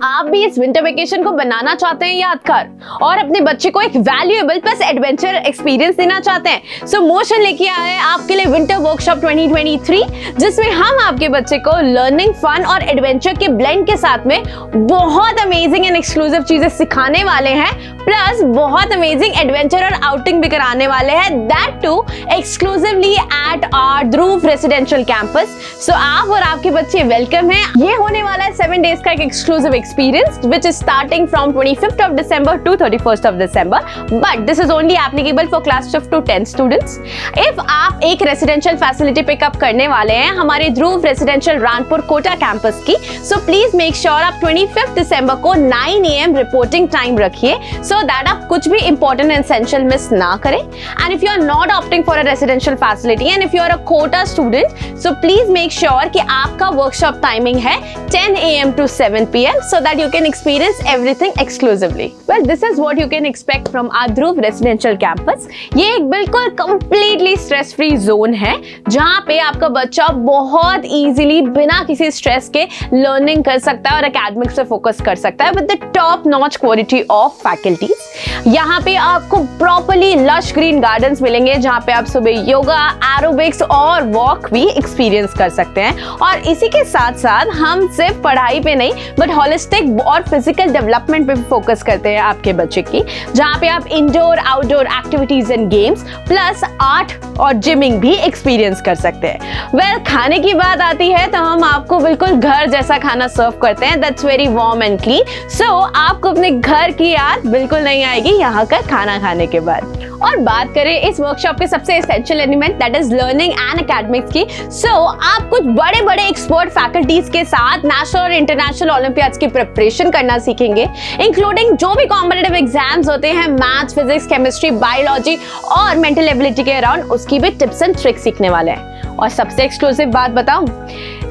आप भी इस विंटर वेकेशन को बनाना चाहते हैं यादगार और अपने बच्चे को एक वैल्यूएबल प्लस एडवेंचर एक्सपीरियंस देना चाहते हैं, सो मोशन लेके आया है आपके लिए विंटर वर्कशॉप 2023, जिसमें हम आपके बच्चे को लर्निंग, फन और एडवेंचर के ब्लेंड के साथ में बहुत अमेजिंग एंड एक्सक्लूसिव चीजें सिखाने वाले हैं, प्लस बहुत अमेजिंग एडवेंचर और आउटिंग भी कराने वाले हैं, that too exclusively at our Dhruv residential campus. So आप और आपके बच्चे वेलकम हैं। ये होने वाला है 7 डेज का एक exclusive experience which is starting from 25th of December to 31st of December, but this is only applicable for class 5 to 10 students. If आप एक रेसिडेंशियल फैसिलिटी पिकअप करने वाले हैं हमारे ध्रुव रेसिडेंशियल रानपुर कोटा कैंपस की, so please make sure आप 25th December को 9 AM reporting time रखिए, so that आप कुछ भी important and essential मिस ना करें। And if you are not opting for a residential facility and if you are a quota student, so please make sure कि आपका workshop timing है 10 AM to 7 PM, so that you can experience everything exclusively. Well, this is what you can expect from our Dhruv Residential Campus. ये एक बिल्कुल completely stress free zone है जहाँ पे आपका बच्चा बहुत easily बिना किसी स्ट्रेस के लर्निंग कर सकता है और एकेडमिक्स पे फोकस कर सकता है with the top notch quality of faculties. यहाँ पे आपको प्रॉपरली लश ग्रीन गार्डन्स मिलेंगे जहाँ पे आप सुबह योगा, एरोबिक्स और वॉक भी एक्सपीरियंस कर सकते हैं, और इसी के साथ साथ हम सिर्फ पढ़ाई पे नहीं बट होलिस्टिक और फिजिकल डेवलपमेंट पे भी फोकस करते हैं आपके बच्चे की, जहाँ पे आप indoor outdoor activities and games plus art और जिमिंग भी एक्सपीरियंस कर सकते हैं। वेल, खाने की बात आती है तो हम आपको बिल्कुल घर जैसा खाना सर्व करते हैं, that's very warm and clean, so आपको अपने घर की याद बिल्कुल नहीं आएगी यहाँ का खाना खाने के बाद। और बात करें इस वर्कशॉप के सबसे essential element that is learning and academics की, सो आप कुछ बड़े बड़े एक्सपर्ट फैकल्टीज के साथ नेशनल और इंटरनेशनल ओलंपियाड्स की प्रिपरेशन करना सीखेंगे, इंक्लूडिंग जो भी कॉम्पिटिटिव एग्जाम्स होते हैं मैथ्स, फिजिक्स, केमिस्ट्री, बायोलॉजी और मेंटल एबिलिटी के अराउंड, उसकी भी टिप्स एंड ट्रिक्स सीखने वाले हैं। और सबसे एक्सक्लूसिव बात बताऊं,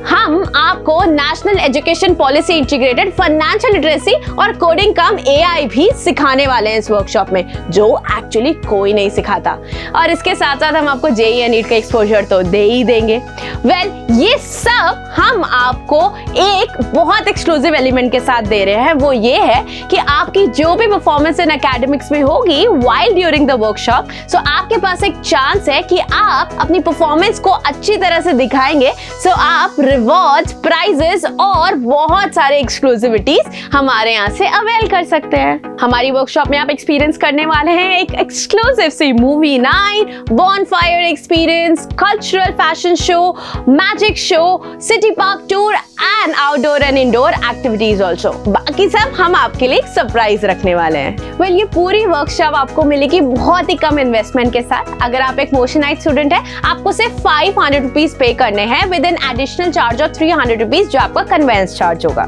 हम आपको national education policy integrated financial literacy और कोडिंग कम एआई भी सिखाने वाले हैं इस वर्कशॉप में, जो एक्चुअली कोई नहीं सिखाता। और इसके साथ साथ हम आपको जेईई एंड नीट का एक्सपोजर तो दे ही देंगे। वेल, ये सब हम आपको एक बहुत एक्सक्लूसिव एलिमेंट के साथ दे रहे हैं, वो ये है कि आपकी जो भी परफॉर्मेंस इन एकेडमिक्स में होगी वाइल ड्यूरिंग द वर्कशॉप, सो आपके पास एक चांस है कि आप अपनी परफॉर्मेंस को अच्छी तरह से दिखाएंगे, सो आप रिवॉर्ड्स, प्राइजेस और बहुत सारे एक्सक्लूसिविटीज हमारे यहाँ से अवेल कर सकते हैं। हमारी वर्कशॉप में आप एक्सपीरियंस करने वाले हैं एक एक्सक्लूसिव सी movie night, bonfire experience, cultural fashion show, magic show, city park tour and outdoor and indoor activities also. बाकी सब हम आपके लिए सरप्राइज रखने वाले हैं। वेल, ये पूरी वर्कशॉप आपको मिलेगी बहुत ही कम इन्वेस्टमेंट के साथ। अगर आप एक मोशनाइट स्टूडेंट है, आपको सिर्फ 500 रुपीज पे करने हैं with an additional charge of 300 rupees जो आपका कन्वेंस चार्ज होगा।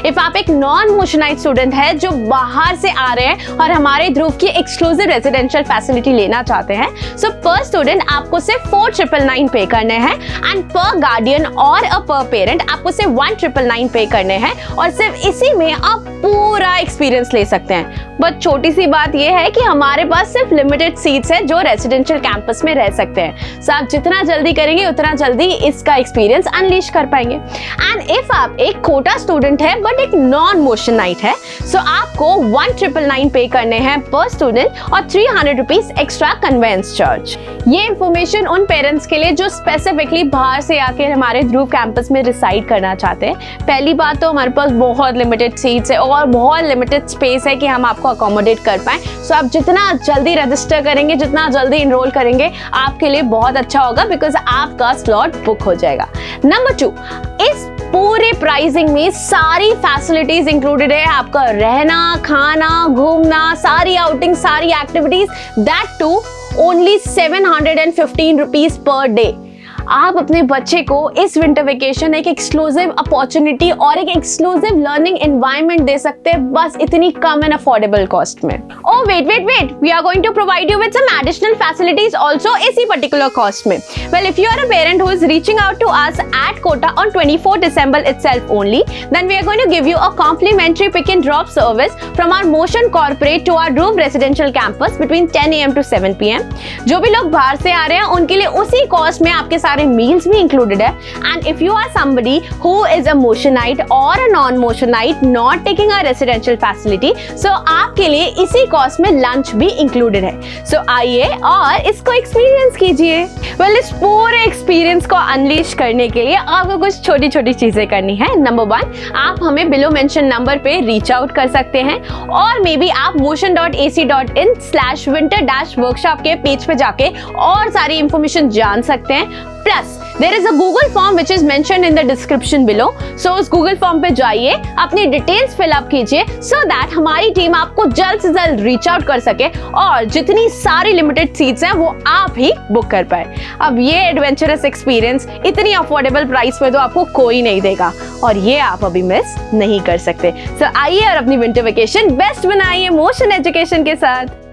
इफ आप एक नॉन मोशनाइट स्टूडेंट है जो बाहर से आ रहे हैं और हमारे ध्रुव की एक्सक्लूसिव रेसिडेंशियल फैसिलिटी लेना चाहते हैं, सो पर स्टूडेंट आपको सिर्फ 4999 पे करने हैं एंड पर गार्डियन और पर पेरेंट आपको सिर्फ 1999 पे करने हैं, और सिर्फ इसी में आप पूरा एक्सपीरियंस ले सकते हैं। बट छोटी सी बात यह है कि हमारे पास सिर्फ लिमिटेड सीट्स है जो रेसिडेंशियल कैंपस में रह सकते हैं, सो आप जितना जल्दी करेंगे उतना जल्दी इसका एक्सपीरियंस अनलीश कर पाएंगे। एंड इफ आप एक कोटा स्टूडेंट है बट एक नॉन मोशनाइट है, सो आपको 1999 पे करने हैं पर स्टूडेंट और 300 रुपीज एक्स्ट्रा कन्वेंस चार्ज। ये इंफॉर्मेशन उन पेरेंट्स के लिए जो स्पेसिफिकली बाहर से आकर हमारे ध्रुव कैंपस में रिसाइड करना चाहते हैं। पहली बात तो हमारे पास बहुत लिमिटेड सीट्स है और बहुत लिमिटेड स्पेस है कि हम आपको अकोमोडेट कर पाएं, सो आप जितना जल्दी रजिस्टर करेंगे, जितना जल्दी इनरोल करेंगे, आपके लिए बहुत अच्छा होगा बिकॉज आपका स्लॉट बुक हो जाएगा। नंबर 2, इस पूरे प्राइसिंग में सारी फैसिलिटीज इंक्लूडेड है, आपका रहना, खाना, घूमना, सारी आउटिंग, सारी activities, that too only 715 rupees per day. आप अपने बच्चे को इस विंटर वेकेशन एक एक्सक्लूसिव अपॉर्चुनिटी और एक एक्सक्लूसिव लर्निंग एनवायरनमेंट दे सकते हैं, बस इतनी कम एंड अफोर्डेबल कॉस्ट में। Oh wait, we are going to provide you with some additional facilities also इसी पर्टिकुलर कॉस्ट में। Well, if you are a parent who is reaching out to us at Kota on 24 December itself only, then we are going to give you a complimentary pick and drop service from our Motion Corporate to our Dhruv Residential Campus between 10 AM to 7 PM। जो भी लोग बाहर से आ रहे हैं उनके लिए उसी कॉस्ट में आपके सारे सारे मील्स भी इंक्लूडेड है। And if you are somebody who is a Motionite or a non Motionite not taking a residential facility, so आपके लिए इसी कॉस्ट में लंच भी इंक्लूडेड है। सो आइए और इसको एक्सपीरियंस कीजिए। वेल, इस पूरे एक्सपीरियंस को अनलीश करने के लिए आपको कुछ छोटी छोटी चीजें करनी है। नंबर 1, आप हमें बिलो मेंशन नंबर पे रीच आउट कर सकते हैं, और मे बी आप motion.ac.in/winter-workshop के पेज पे जाके और सारी इंफॉर्मेशन जान सकते हैं। Plus there is a Google form which is mentioned in the description below. So उस गूगल फॉर्म पे जाइए, अपनी डिटेल्स फिल अप कीजिए सो दैट हमारी टीम आपको जल्द से जल्द रीच आउट कर सके और जितनी सारी लिमिटेड सीट्स हैं वो आप ही बुक कर पाए। अब ये एडवेंचरस एक्सपीरियंस इतनी अफोर्डेबल प्राइस पे तो आपको कोई नहीं देगा, और ये आप अभी मिस नहीं कर सकते। सो आइए और अपनी विंटर वेकेशन बेस्ट बनाइए मोशन एजुकेशन के साथ।